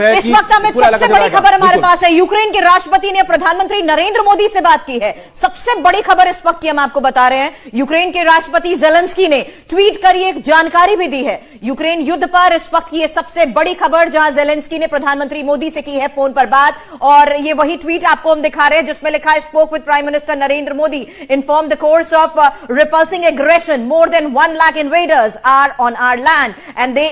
है। इस वक्त हमें सबसे बड़ी खबर हमारे पास है, यूक्रेन के राष्ट्रपति ने प्रधानमंत्री नरेंद्र मोदी से बात की है। सबसे बड़ी खबर इस वक्त की हम आपको बता रहे हैं, यूक्रेन के राष्ट्रपति ज़ेलेंस्की ने ट्वीट कर एक जानकारी भी दी है। यूक्रेन युद्ध पर इस वक्त की सबसे बड़ी खबर, जहां ज़ेलेंस्की ने प्रधानमंत्री मोदी से की है फोन पर बात, और ये वही ट्वीट आपको हम दिखा रहे हैं जिसमें लिखा है, spoke with prime minister Narendra Modi, inform the course of repulsing aggression, more than 1 lakh invaders are on our land and they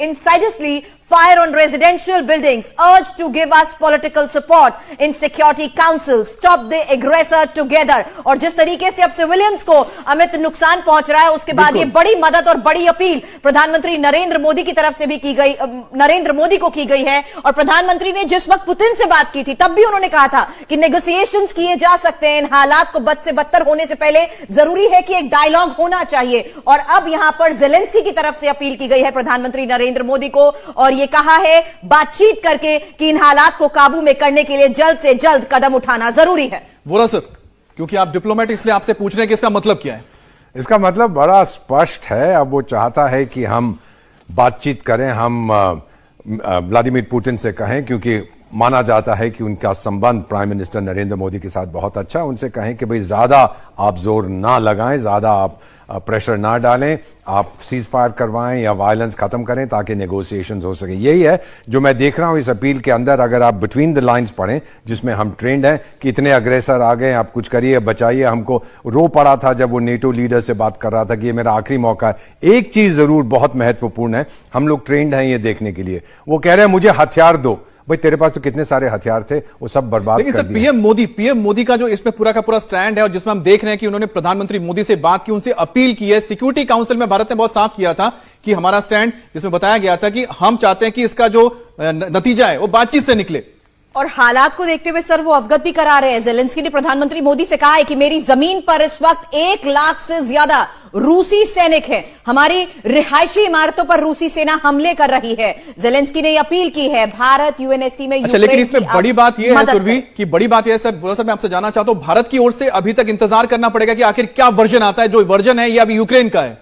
insidiously fire on residential buildings, urge to give us political support in Security Council, stop the aggressor together। और जिस तरीके से अब civilians को अमित नुकसान पहुंच रहा है, उसके बाद ये बड़ी मदद और बड़ी अपील प्रधानमंत्री नरेंद्र मोदी की तरफ से भी की गई, नरेंद्र मोदी को की गई है। और प्रधानमंत्री ने जिस वक्त पुतिन से बात की थी तब भी उन्होंने कहा था कि नेगोशिएशंस किए जा सकते हैं, इन हालात को बद से बदतर होने से पहले जरूरी है कि एक डायलॉग होना चाहिए। और अब यहां पर ज़ेलेंस्की की तरफ से अपील की गई है प्रधानमंत्री नरेंद्र मोदी को, और ये कहा है बातचीत करके कि इन हालात को काबू में करने के लिए जल्द से जल्द कदम उठाना जरूरी है। वोरा सर, क्योंकि आप डिप्लोमेट, इसलिए आपसे पूछ रहे हैं कि इसका मतलब क्या है? इसका मतलब बड़ा स्पष्ट है। अब वो चाहता है कि हम बातचीत करें, हम व्लादिमीर पुतिन से कहें, क्योंकि माना जाता है कि उनका संबंध प्राइम मिनिस्टर नरेंद्र मोदी के साथ बहुत अच्छा। उनसे कहें कि भाई ज्यादा आप जोर ना लगाएं, ज्यादा आप प्रेशर ना डालें, आप सीज फायर करवाएं या वायलेंस खत्म करें ताकि नेगोशिएशंस हो सके। यही है जो मैं देख रहा हूं इस अपील के अंदर। अगर आप बिटवीन द लाइंस पढ़ें, जिसमें हम ट्रेंड हैं कि इतने अग्रेसर आ गए, आप कुछ करिए, बचाइए हमको। रो पड़ा था जब वो नेटो लीडर से बात कर रहा था कि ये मेरा आखिरी मौका है। एक चीज जरूर बहुत महत्वपूर्ण है, हम लोग ट्रेंड हैं ये देखने के लिए। वो कह रहे हैं मुझे हथियार दो। भाई तेरे पास तो कितने सारे हथियार थे, वो सब बर्बाद कर दिए। पीएम मोदी का जो इसमें पूरा का पूरा स्टैंड है, और जिसमें हम देख रहे हैं कि उन्होंने प्रधानमंत्री मोदी से बात की, उनसे अपील की है। सिक्योरिटी काउंसिल में भारत ने बहुत साफ किया था कि हमारा स्टैंड, जिसमें बताया गया था कि हम चाहते हैं कि इसका जो नतीजा है वो बातचीत से निकले। और हालात को देखते हुए सर वो अवगत भी करा रहे हैं। ज़ेलेंस्की ने प्रधानमंत्री मोदी से कहा है कि मेरी जमीन पर इस वक्त 1 लाख से ज्यादा रूसी सैनिक हैं, हमारी रिहायशी इमारतों पर रूसी सेना हमले कर रही है। ज़ेलेंस्की ने अपील की है भारत यूएनएससी में। अच्छा, लेकिन इसमें बड़ी बात यह है सुरभि कि बड़ी बात यह है सर, मैं आपसे जानना चाहता हूं, भारत की ओर से अभी तक इंतजार करना पड़ेगा कि आखिर क्या वर्जन आता है। जो वर्जन है ये अभी यूक्रेन का है,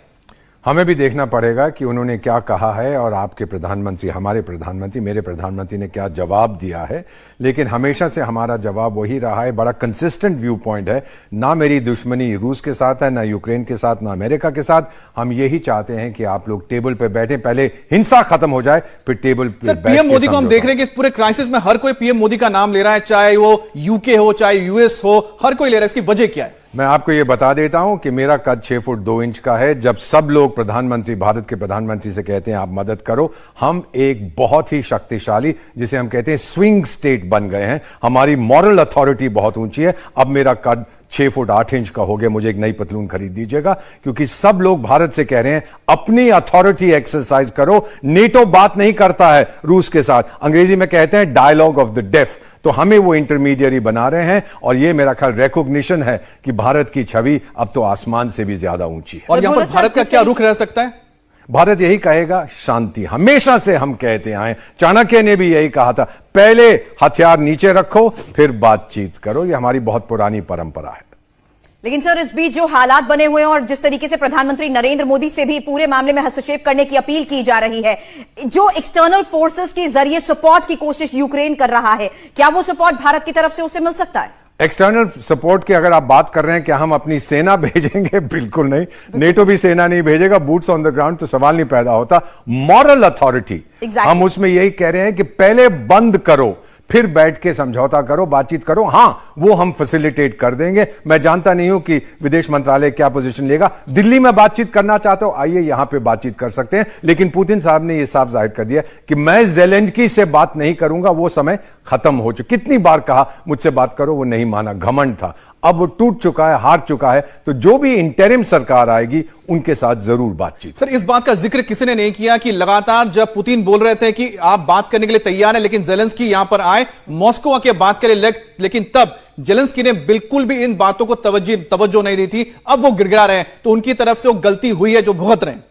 हमें भी देखना पड़ेगा कि उन्होंने क्या कहा है और आपके प्रधानमंत्री, हमारे प्रधानमंत्री, मेरे प्रधानमंत्री ने क्या जवाब दिया है। लेकिन हमेशा से हमारा जवाब वही रहा है, बड़ा कंसिस्टेंट व्यू पॉइंट है। ना मेरी दुश्मनी रूस के साथ है, ना यूक्रेन के साथ, ना अमेरिका के साथ। हम यही चाहते हैं कि आप लोग टेबल पे बैठे, पहले हिंसा खत्म हो जाए, फिर टेबल पे बैठ के। पीएम मोदी को हम देख रहे हैं कि इस पूरे क्राइसिस में हर कोई पीएम मोदी का नाम ले रहा है, चाहे वो यूके हो, चाहे यूएस हो, हर कोई ले रहा है। इसकी वजह क्या है? मैं आपको यह बता देता हूं कि मेरा कद 6 फुट 2 इंच का है। जब सब लोग प्रधानमंत्री, भारत के प्रधानमंत्री से कहते हैं आप मदद करो, हम एक बहुत ही शक्तिशाली, जिसे हम कहते हैं स्विंग स्टेट बन गए हैं। हमारी मॉरल अथॉरिटी बहुत ऊंची है। अब मेरा कद 6 फुट 8 इंच का हो गया, मुझे एक नई पतलून खरीद दीजिएगा, क्योंकि सब लोग भारत से कह रहे हैं अपनी अथॉरिटी एक्सरसाइज करो। नेटो बात नहीं करता है रूस के साथ, अंग्रेजी में कहते हैं डायलॉग ऑफ द डेफ, तो हमें वो इंटरमीडियरी बना रहे हैं। और ये मेरा ख्याल रिकॉग्निशन है कि भारत की छवि अब तो आसमान से भी ज्यादा ऊंची है। और यहां पर भारत का क्या रुख रह सकता है? भारत यही कहेगा शांति। हमेशा से हम कहते आए, चाणक्य ने भी यही कहा था, पहले हथियार नीचे रखो फिर बातचीत करो। ये हमारी बहुत पुरानी परंपरा है। लेकिन सर इस बीच जो हालात बने हुए हैं और जिस तरीके से प्रधानमंत्री नरेंद्र मोदी से भी पूरे मामले में हस्तक्षेप करने की अपील की जा रही है, जो एक्सटर्नल फोर्सेस के जरिए सपोर्ट की कोशिश यूक्रेन कर रहा है, क्या वो सपोर्ट भारत की तरफ से उसे मिल सकता है? एक्सटर्नल सपोर्ट की अगर आप बात कर रहे हैं, क्या हम अपनी सेना भेजेंगे? बिल्कुल नहीं। नेटो भी सेना नहीं भेजेगा। बूट्स ऑन द ग्राउंड तो सवाल नहीं पैदा होता। मॉरल अथॉरिटी, हम उसमें यही कह रहे हैं कि पहले बंद करो, फिर बैठ के समझौता करो, बातचीत करो। हां, वो हम फैसिलिटेट कर देंगे। मैं जानता नहीं हूं कि विदेश मंत्रालय क्या पोजीशन लेगा। दिल्ली में बातचीत करना चाहते हो, आइए यहां पे बातचीत कर सकते हैं। लेकिन पुतिन साहब ने यह साफ जाहिर कर दिया कि मैं ज़ेलेंस्की से बात नहीं करूंगा, वो समय खत्म हो चुका। कितनी बार कहा मुझसे बात करो, वो नहीं माना, घमंड था। अब वो टूट चुका है, हार चुका है। तो जो भी इंटरिम सरकार आएगी उनके साथ जरूर बातचीत। सर, इस बात का जिक्र किसी ने नहीं किया कि लगातार जब पुतिन बोल रहे थे कि आप बात करने के लिए तैयार हैं, लेकिन ज़ेलेंस्की यहां पर आए, मॉस्को आके बात करे, लेकिन तब ज़ेलेंस्की ने बिल्कुल भी इन बातों को तवज्जो नहीं दी थी। अब वो गिड़गिड़ा रहे हैं, तो उनकी तरफ से वो गलती हुई है जो भुगत रहे हैं।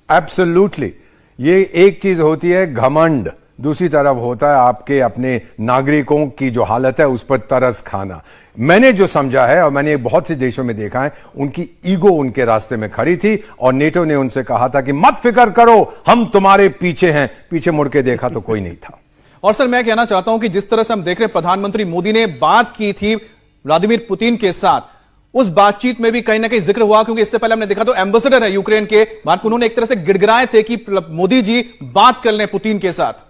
एब्सोल्युटली। ये एक चीज होती है घमंड, दूसरी तरफ होता है आपके अपने नागरिकों की जो हालत है उस पर तरस खाना। मैंने जो समझा है, और मैंने बहुत से देशों में देखा है, उनकी ईगो उनके रास्ते में खड़ी थी और नेटो ने उनसे कहा था कि मत फिक्र करो, हम तुम्हारे पीछे हैं। पीछे मुड़ के देखा तो कोई नहीं था। और सर मैं कहना चाहता हूं कि जिस तरह से हम देख रहे हैं प्रधानमंत्री मोदी ने बात की थी व्लादिमीर पुतिन के साथ, उस बातचीत में भी कहीं ना कहीं जिक्र हुआ, क्योंकि इससे पहले हमने देखा तो एम्बेसडर है यूक्रेन के, भारत उन्होंने एक तरह से गिड़गिड़ाए थे कि मोदी जी बात कर लें पुतिन के साथ।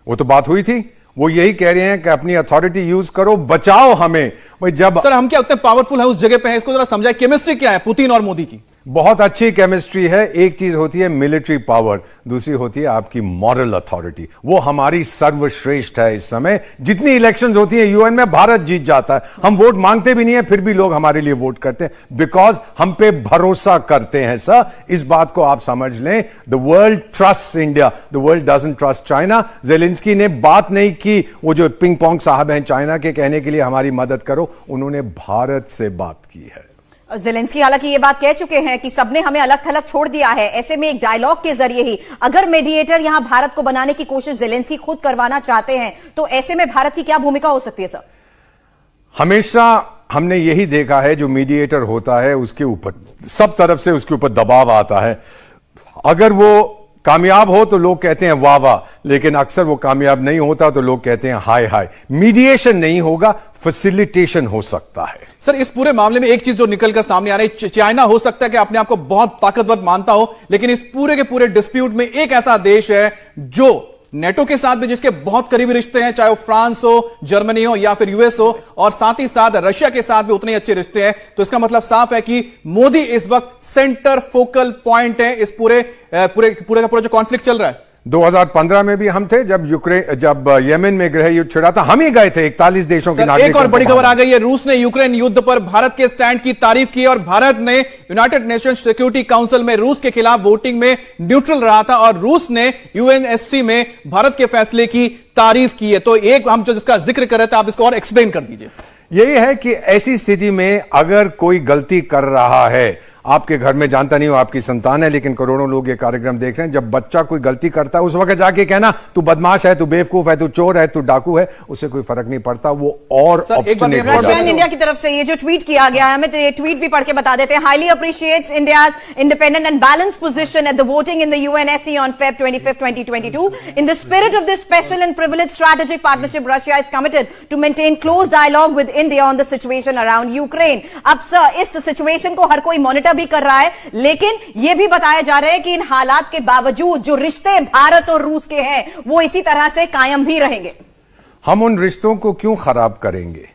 वो तो बात हुई थी, वो यही कह रहे हैं कि अपनी अथॉरिटी यूज करो, बचाओ हमें। भाई जब सर हम क्या उतने पावरफुल है उस जगह पे है, इसको जरा समझाए, केमिस्ट्री क्या है पुतिन और मोदी की? बहुत अच्छी केमिस्ट्री है। एक चीज होती है मिलिट्री पावर, दूसरी होती है आपकी मॉरल अथॉरिटी। वो हमारी सर्वश्रेष्ठ है इस समय। जितनी इलेक्शंस होती है यूएन में भारत जीत जाता है। हम वोट मांगते भी नहीं है, फिर भी लोग हमारे लिए वोट करते हैं बिकॉज हम पे भरोसा करते हैं। सर इस बात को आप समझ लें, the world trust India, the world doesn't trust China. Zelensky ने बात नहीं की, वो जो पिंग पोंग साहब हैं चाइना के, कहने के लिए हमारी मदद करो, उन्होंने भारत से बात की है। जेलेंस्की हालांकि ये बात कह चुके हैं कि सबने हमें अलग थलग छोड़ दिया है, ऐसे में एक डायलॉग के जरिए ही अगर मीडिएटर यहां भारत को बनाने की कोशिश जेलेंस्की खुद करवाना चाहते हैं तो ऐसे में भारत की क्या भूमिका हो सकती है सर? हमेशा हमने यही देखा है, जो मीडिएटर होता है उसके ऊपर सब तरफ से उसके ऊपर दबाव आता है। अगर वो कामयाब हो तो लोग कहते हैं वाह वाह, लेकिन अक्सर वो कामयाब नहीं होता तो लोग कहते हैं हाय हाय। मीडिएशन नहीं होगा, फैसिलिटेशन हो सकता है। सर इस पूरे मामले में एक चीज जो निकलकर सामने आ रही है, चाइना हो सकता है कि अपने आप को बहुत ताकतवर मानता हो, लेकिन इस पूरे के पूरे डिस्प्यूट में एक ऐसा देश है जो नेटो के साथ भी जिसके बहुत करीबी रिश्ते हैं, चाहे वो फ्रांस हो, जर्मनी हो या फिर यूएस हो, और साथ ही साथ रशिया के साथ भी उतने ही अच्छे रिश्ते हैं। तो इसका मतलब साफ है कि मोदी इस वक्त सेंटर फोकल पॉइंट है इस पूरे का पूरा जो कॉन्फ्लिक्ट चल रहा है। 2015 में भी हम थे जब यमन में गृह युद्ध छिड़ा था, हम ही गए थे 41 देशों के नागरिकों। एक और बड़ी खबर आ गई है, रूस ने यूक्रेन युद्ध पर भारत के स्टैंड की तारीफ की और भारत ने यूनाइटेड नेशंस सिक्योरिटी काउंसिल में रूस के खिलाफ वोटिंग में न्यूट्रल रहा था और रूस ने यूएनएससी में भारत के फैसले की तारीफ की है। तो एक हम जो जिसका जिक्र कर रहे थे, आप इसको और एक्सप्लेन कर दीजिए। यही है कि ऐसी स्थिति में अगर कोई गलती कर रहा है, आपके घर में जानता नहीं हो आपकी संतान है, लेकिन करोड़ों लोग ये कार्यक्रम देख रहे हैं, जब बच्चा कोई गलती करता है उस वक्त जाके कहना तू बदमाश है, तू बेवकूफ है, तू चोर है, तू डाकू है, उससे कोई फर्क नहीं पड़ता। वो और ऑब्स्टिनेट हो जाता है। रशिया इंडिया की तरफ से ये जो ट्वीट किया गया है, हमें तो ये ट्वीट भी पढ़ के बता देते हैं। Highly appreciates India's independent and balanced position at the voting in the UNSC on Feb 25, 2022 in the spirit of this special and privileged strategic partnership, Russia is committed to maintain close dialogue with India on the situation around Ukraine. अब sir इस situation को हर कोई monitor भी कर रहा है, लेकिन यह भी बताया जा रहा है कि इन हालात के बावजूद जो रिश्ते भारत और रूस के हैं वो इसी तरह से कायम भी रहेंगे। हम उन रिश्तों को क्यों खराब करेंगे?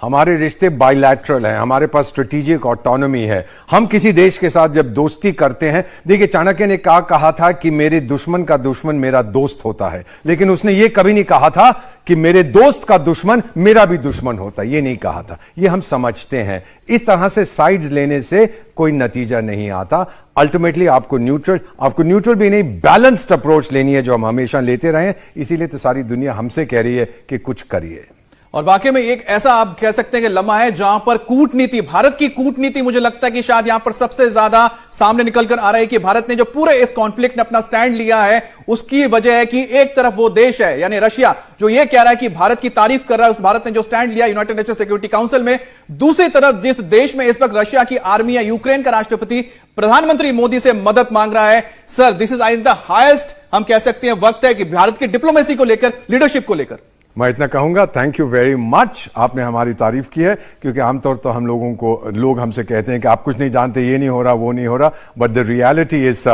हमारे रिश्ते बायलैटरल हैं, हमारे पास स्ट्रेटेजिक ऑटोनॉमी है। हम किसी देश के साथ जब दोस्ती करते हैं, देखिए चाणक्य ने कहा था कि मेरे दुश्मन का दुश्मन मेरा दोस्त होता है, लेकिन उसने यह कभी नहीं कहा था कि मेरे दोस्त का दुश्मन मेरा भी दुश्मन होता है। यह नहीं कहा था। यह हम समझते हैं। इस तरह से साइड्स लेने से कोई नतीजा नहीं आता। अल्टीमेटली आपको न्यूट्रल भी नहीं, बैलेंस्ड अप्रोच लेनी है, जो हम हमेशा लेते रहे हैं। इसीलिए तो सारी दुनिया हमसे कह रही है कि कुछ करिए। और वाकई में एक ऐसा आप कह सकते हैं कि लम्हा है जहां पर कूटनीति, भारत की कूटनीति, मुझे लगता है कि शायद यहां पर सबसे ज्यादा सामने निकलकर आ रहा है कि भारत ने जो पूरे इस कॉन्फ्लिक्ट में अपना स्टैंड लिया है, उसकी वजह है कि एक तरफ वो देश है यानी रशिया जो ये कह रहा है कि भारत की तारीफ कर रहा है, उस भारत ने जो स्टैंड लिया यूनाइटेड नेशंस सिक्योरिटी काउंसिल में। दूसरी तरफ जिस देश में इस वक्त रशिया की आर्मी है, यूक्रेन का राष्ट्रपति प्रधानमंत्री मोदी से मदद मांग रहा है। Sir this is I the highest, हम कह सकते हैं वक्त है कि भारत की डिप्लोमेसी को लेकर, लीडरशिप को लेकर। मैं इतना कहूंगा, थैंक यू वेरी मच। आपने हमारी तारीफ की है, क्योंकि आमतौर तो हम लोगों को लोग हमसे कहते हैं कि आप कुछ नहीं जानते, ये नहीं हो रहा, वो नहीं हो रहा, बट द रियलिटी इज,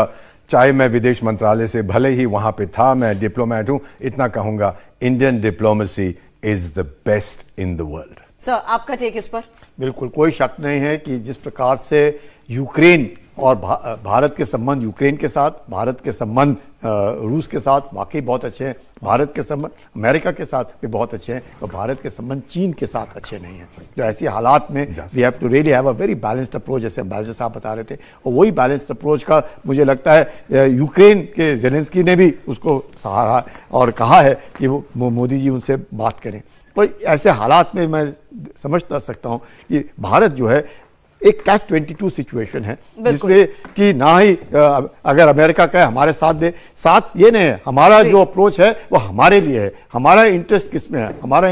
चाहे मैं विदेश मंत्रालय से भले ही वहां पे था, मैं डिप्लोमेट हूं, इतना कहूंगा Indian diplomacy is the best in the world. Sir आपका टेक इस पर? बिल्कुल कोई शक नहीं है कि जिस प्रकार से यूक्रेन और भारत के संबंध यूक्रेन के साथ, भारत के संबंध रूस के साथ वाकई बहुत अच्छे हैं, भारत के संबंध अमेरिका के साथ भी बहुत अच्छे हैं, और भारत के संबंध चीन के साथ अच्छे नहीं हैं। तो ऐसी हालात में we have to really have a very balanced approach, जैसे एम्बेसडर साहब बता रहे थे, और वही बैलेंस्ड अप्रोच का मुझे लगता है यूक्रेन के जेलेंस्की ने भी उसको सहारा और कहा है कि वो मोदी जी उनसे बात करें। तो ऐसे हालात में मैं समझ सकता हूँ कि भारत जो है एक कैच 22 सिचुएशन है, जिसमें कि ना ही अगर अमेरिका कहे हमारे साथ दे, साथ ये नहीं है, हमारा जो अप्रोच है वो हमारे लिए है। हमारा इंटरेस्ट किसमें है? हमारा